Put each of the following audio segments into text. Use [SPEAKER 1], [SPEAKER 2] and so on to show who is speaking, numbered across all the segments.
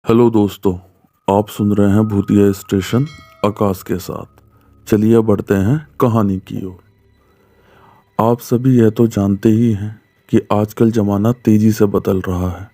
[SPEAKER 1] Hello दोस्तों, आप सुन रहे हैं भूतिया स्टेशन आकाश के साथ। चलिए बढ़ते हैं कहानी की ओर। आप सभी यह तो जानते ही हैं कि आजकल ज़माना तेज़ी से बदल रहा है।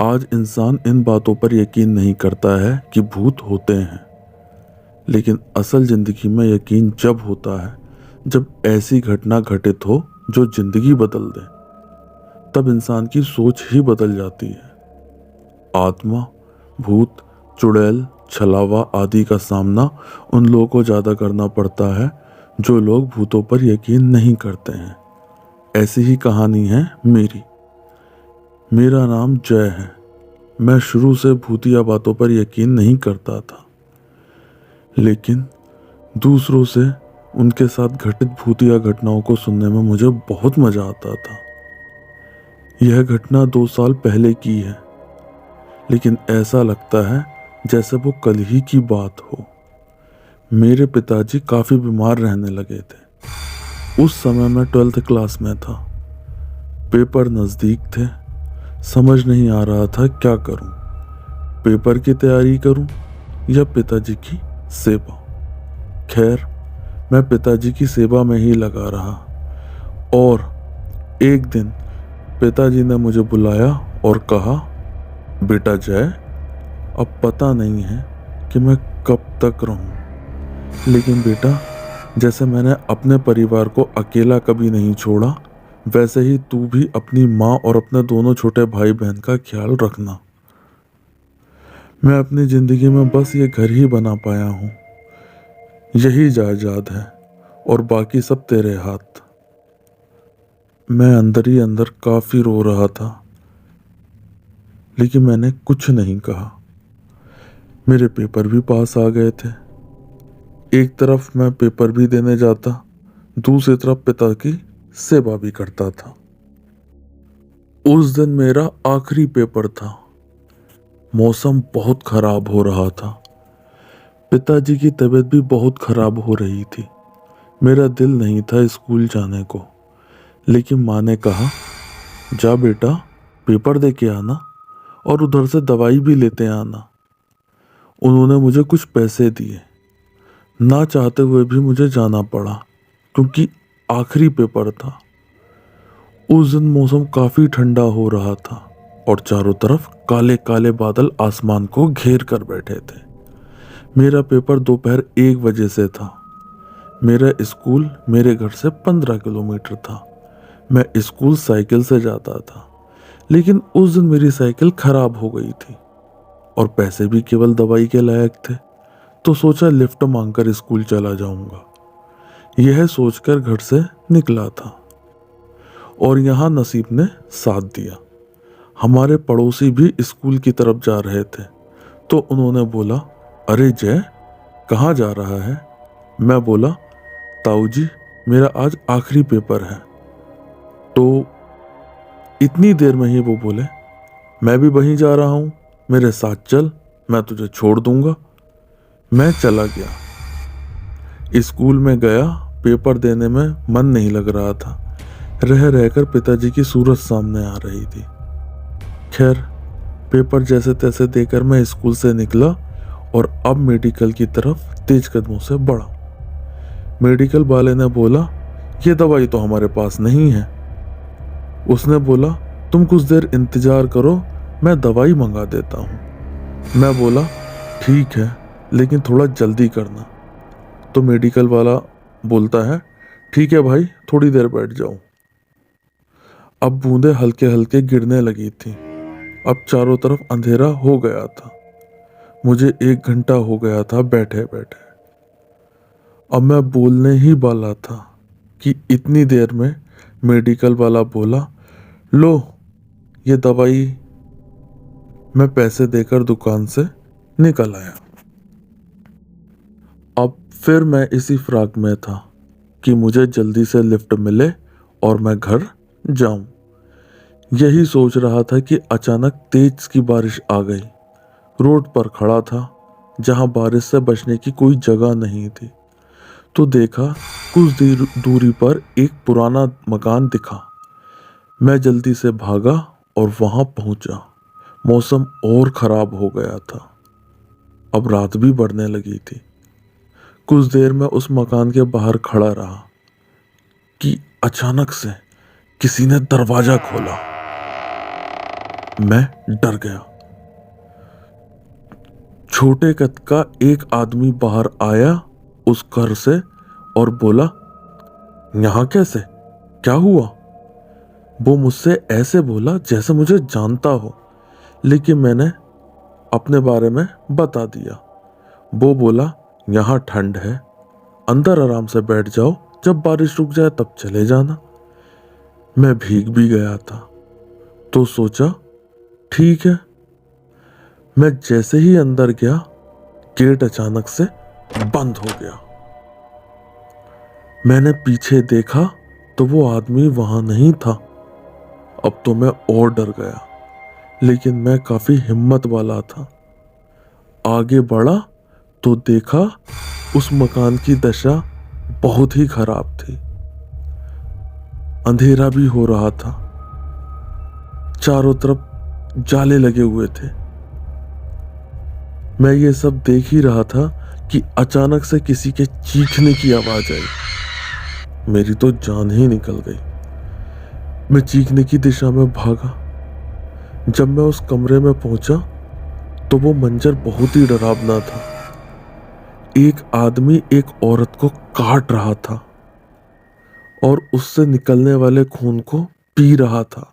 [SPEAKER 1] आज इंसान इन बातों पर यकीन नहीं करता है कि भूत होते हैं, लेकिन असल ज़िंदगी में यकीन जब होता है जब ऐसी घटना घटित हो जो ज़िंदगी बदल दे। तब इंसान की सोच ही बदल जाती है। आत्मा, भूत, चुड़ैल, छलावा आदि का सामना उन लोगों को ज़्यादा करना पड़ता है जो लोग भूतों पर यकीन नहीं करते हैं। ऐसी ही कहानी है मेरी। मेरा नाम जय है। मैं शुरू से भूतिया बातों पर यकीन नहीं करता था, लेकिन दूसरों से उनके साथ घटित भूतिया घटनाओं को सुनने में मुझे बहुत मज़ा आता था। यह घटना 2 साल पहले की है, लेकिन ऐसा लगता है जैसे वो कल ही की बात हो। मेरे पिताजी काफ़ी बीमार रहने लगे थे। उस समय मैं 12th क्लास में था। पेपर नज़दीक थे। समझ नहीं आ रहा था क्या करूं। पेपर की तैयारी करूं या पिताजी की सेवा। खैर, मैं पिताजी की सेवा में ही लगा रहा। और एक दिन पिताजी ने मुझे बुलाया और कहा, बेटा जय, अब पता नहीं है कि मैं कब तक रहूं, लेकिन बेटा, जैसे मैंने अपने परिवार को अकेला कभी नहीं छोड़ा, वैसे ही तू भी अपनी माँ और अपने दोनों छोटे भाई बहन का ख्याल रखना। मैं अपनी ज़िंदगी में बस ये घर ही बना पाया हूँ। यही जायदाद है और बाकी सब तेरे हाथ। मैं अंदर ही अंदर काफ़ी रो रहा था, लेकिन मैंने कुछ नहीं कहा। मेरे पेपर भी पास आ गए थे। एक तरफ मैं पेपर भी देने जाता, दूसरी तरफ पिता की सेवा भी करता था। उस दिन मेरा आखिरी पेपर था। मौसम बहुत खराब हो रहा था। पिताजी की तबीयत भी बहुत खराब हो रही थी। मेरा दिल नहीं था स्कूल जाने को, लेकिन माँ ने कहा, जा बेटा, पेपर दे के आना और उधर से दवाई भी लेते आना। उन्होंने मुझे कुछ पैसे दिए। ना चाहते हुए भी मुझे जाना पड़ा, क्योंकि आखिरी पेपर था। उस दिन मौसम काफ़ी ठंडा हो रहा था और चारों तरफ काले काले बादल आसमान को घेर कर बैठे थे। मेरा पेपर दोपहर 1 बजे से था। मेरा स्कूल मेरे घर से 15 किलोमीटर था। मैं स्कूल साइकिल से जाता था, लेकिन उस दिन मेरी साइकिल खराब हो गई थी और पैसे भी केवल दवाई के लायक थे। तो सोचा लिफ्ट मांगकर स्कूल चला जाऊंगा। यह सोचकर घर से निकला था और यहाँ नसीब ने साथ दिया। हमारे पड़ोसी भी स्कूल की तरफ जा रहे थे, तो उन्होंने बोला, अरे जय, कहाँ जा रहा है? मैं बोला, ताऊ जी, मेरा आज आखिरी पेपर है। तो इतनी देर में ही वो बोले, मैं भी वहीं जा रहा हूँ, मेरे साथ चल, मैं तुझे छोड़ दूंगा। मैं चला गया। स्कूल में गया। पेपर देने में मन नहीं लग रहा था। रह रहकर पिताजी की सूरत सामने आ रही थी। खैर, पेपर जैसे तैसे देकर मैं स्कूल से निकला और अब मेडिकल की तरफ तेज कदमों से बढ़ा। मेडिकल वाले ने बोला, ये दवाई तो हमारे पास नहीं है। उसने बोला, तुम कुछ देर इंतजार करो, मैं दवाई मंगा देता हूँ। मैं बोला, ठीक है, लेकिन थोड़ा जल्दी करना। तो मेडिकल वाला बोलता है, ठीक है भाई, थोड़ी देर बैठ जाओ। अब बूंदें हल्के हल्के गिरने लगी थी। अब चारों तरफ अंधेरा हो गया था। मुझे 1 घंटा हो गया था बैठे बैठे। अब मैं बोलने ही वाला था कि इतनी देर में मेडिकल वाला बोला, लो ये दवाई। मैं पैसे देकर दुकान से निकल आया। अब फिर मैं इसी फ्राक में था कि मुझे जल्दी से लिफ्ट मिले और मैं घर जाऊं। यही सोच रहा था कि अचानक तेज की बारिश आ गई। रोड पर खड़ा था, जहां बारिश से बचने की कोई जगह नहीं थी। तो देखा, कुछ दूरी पर एक पुराना मकान दिखा। मैं जल्दी से भागा और वहां पहुंचा। मौसम और खराब हो गया था। अब रात भी बढ़ने लगी थी। कुछ देर मैं उस मकान के बाहर खड़ा रहा कि अचानक से किसी ने दरवाजा खोला। मैं डर गया। छोटे कद का एक आदमी बाहर आया उस घर से और बोला, यहां कैसे, क्या हुआ? वो मुझसे ऐसे बोला जैसे मुझे जानता हो, लेकिन मैंने अपने बारे में बता दिया। वो बोला, यहाँ ठंड है, अंदर आराम से बैठ जाओ, जब बारिश रुक जाए तब चले जाना। मैं भीग भी गया था तो सोचा ठीक है। मैं जैसे ही अंदर गया, गेट अचानक से बंद हो गया। मैंने पीछे देखा तो वो आदमी वहां नहीं था। अब तो मैं और डर गया, लेकिन मैं काफी हिम्मत वाला था। आगे बढ़ा तो देखा उस मकान की दशा बहुत ही खराब थी। अंधेरा भी हो रहा था, चारों तरफ जाले लगे हुए थे। मैं ये सब देख ही रहा था कि अचानक से किसी के चीखने की आवाज आई। मेरी तो जान ही निकल गई। मैं चीखने की दिशा में भागा। जब मैं उस कमरे में पहुंचा तो वो मंजर बहुत ही डरावना था। एक आदमी एक औरत को काट रहा था और उससे निकलने वाले खून को पी रहा था।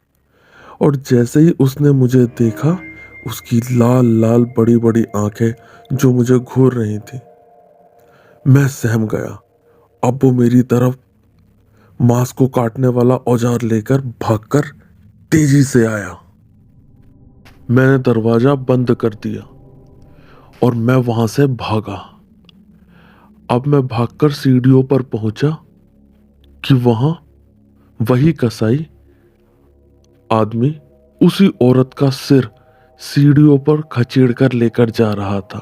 [SPEAKER 1] और जैसे ही उसने मुझे देखा, उसकी लाल लाल बड़ी बड़ी आंखें जो मुझे घूर रही थी, मैं सहम गया। अब वो मेरी तरफ मांस को काटने वाला औजार लेकर भागकर तेजी से आया। मैंने दरवाजा बंद कर दिया और मैं वहां से भागा। अब मैं भागकर सीढ़ियों पर पहुंचा कि वहां वही कसाई आदमी उसी औरत का सिर सीढ़ियों पर खचेड़ कर लेकर जा रहा था।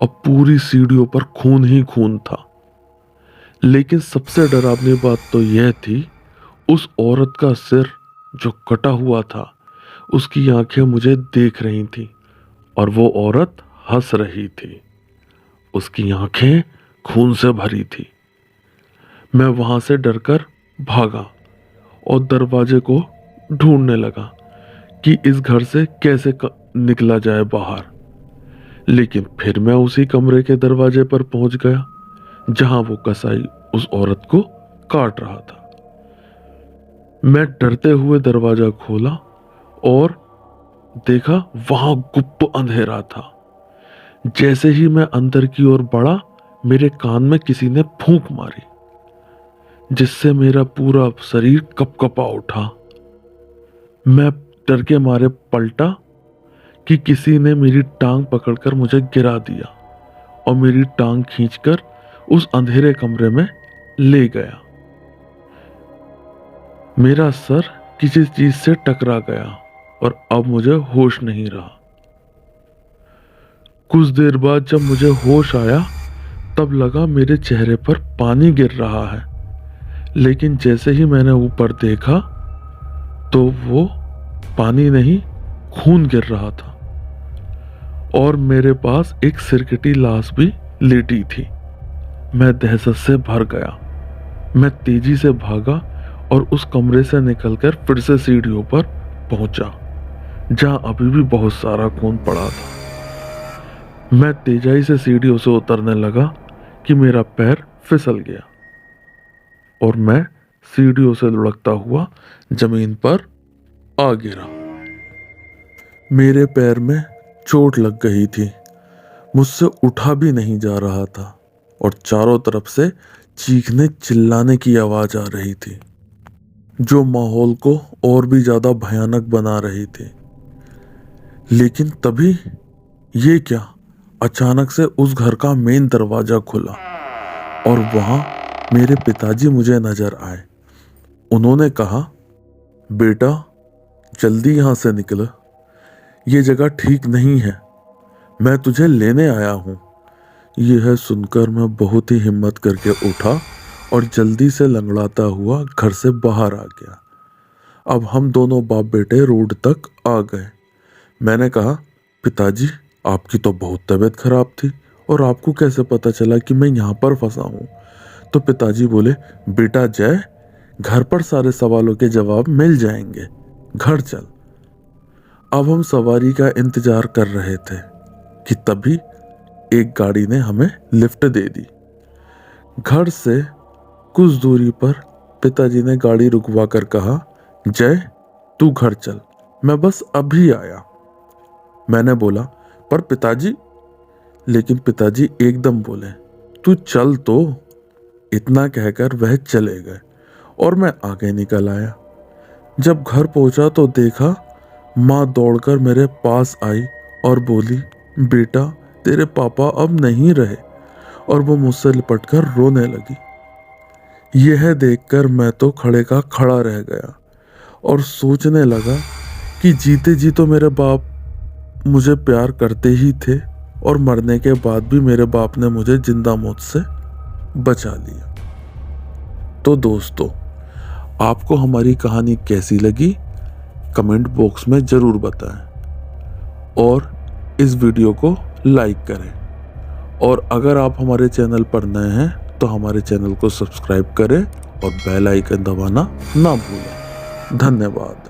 [SPEAKER 1] अब पूरी सीढ़ियों पर खून ही खून था। लेकिन सबसे डरावनी बात तो यह थी, उस औरत का सिर जो कटा हुआ था, उसकी आंखें मुझे देख रही थी और वो औरत हंस रही थी। उसकी आंखें खून से भरी थी। मैं वहां से डरकर भागा और दरवाजे को ढूंढने लगा कि इस घर से कैसे निकला जाए बाहर। लेकिन फिर मैं उसी कमरे के दरवाजे पर पहुंच गया जहां वो कसाई उस औरत को काट रहा था। मैं डरते हुए दरवाजा खोला और देखा वहां गुप्त अंधेरा था। जैसे ही मैं अंदर की ओर बढ़ा, मेरे कान में किसी ने फूंक मारी, जिससे मेरा पूरा शरीर कपकपा उठा। मैं डर के मारे पलटा कि किसी ने मेरी टांग पकड़कर मुझे गिरा दिया और मेरी टांग खींचकर उस अंधेरे कमरे में ले गया। मेरा सर किसी चीज से टकरा गया और अब मुझे होश नहीं रहा। कुछ देर बाद जब मुझे होश आया, तब लगा मेरे चेहरे पर पानी गिर रहा है। लेकिन जैसे ही मैंने ऊपर देखा तो वो पानी नहीं, खून गिर रहा था और मेरे पास एक सिरकटी लाश भी लेटी थी। मैं दहशत से भर गया। मैं तेजी से भागा और उस कमरे से निकलकर फिर से सीढ़ियों पर पहुंचा जहां अभी भी बहुत सारा खून पड़ा था। मैं तेजाई से सीढ़ियों से उतरने लगा कि मेरा पैर फिसल गया और मैं सीढ़ियों से लुढ़कता हुआ जमीन पर आ गिरा। मेरे पैर में चोट लग गई थी। मुझसे उठा भी नहीं जा रहा था और चारों तरफ से चीखने चिल्लाने की आवाज आ रही थी, जो माहौल को और भी ज्यादा भयानक बना रही थी। लेकिन तभी ये क्या, अचानक से उस घर का मेन दरवाजा खुला और वहां मेरे पिताजी मुझे नजर आए। उन्होंने कहा, बेटा जल्दी यहां से निकल, ये जगह ठीक नहीं है, मैं तुझे लेने आया हूं। यह सुनकर मैं बहुत ही हिम्मत करके उठा और जल्दी से लंगड़ाता हुआ घर से बाहर आ गया। अब हम दोनों बाप बेटे रोड तक आ गए। मैंने कहा, पिताजी आपकी तो बहुत तबीयत खराब थी और आपको कैसे पता चला कि मैं यहाँ पर फंसा हूँ? तो पिताजी बोले, बेटा जय, घर पर सारे सवालों के जवाब मिल जाएंगे, घर चल। अब हम सवारी का इंतजार कर रहे थे कि तभी एक गाड़ी ने हमें लिफ्ट दे दी। घर से कुछ दूरी पर पिताजी ने गाड़ी रुकवा कर कहा, जय तू घर चल, मैं बस अभी आया। मैंने बोला, पर पिताजी। लेकिन पिताजी एकदम बोले, तू चल तो। इतना कहकर वह चले गए और मैं आगे निकल आया। जब घर पहुंचा तो देखा माँ दौड़कर मेरे पास आई और बोली, बेटा तेरे पापा अब नहीं रहे। और वो मुझसे लिपटकर रोने लगी। यह देखकर मैं तो खड़े का खड़ा रह गया और सोचने लगा कि जीते जी तो मेरे बाप मुझे प्यार करते ही थे और मरने के बाद भी मेरे बाप ने मुझे जिंदा मौत से बचा लिया। तो दोस्तों, आपको हमारी कहानी कैसी लगी कमेंट बॉक्स में ज़रूर बताएं और इस वीडियो को लाइक करें। और अगर आप हमारे चैनल पर नए हैं तो हमारे चैनल को सब्सक्राइब करें और बेल आइकन दबाना ना भूलें। धन्यवाद।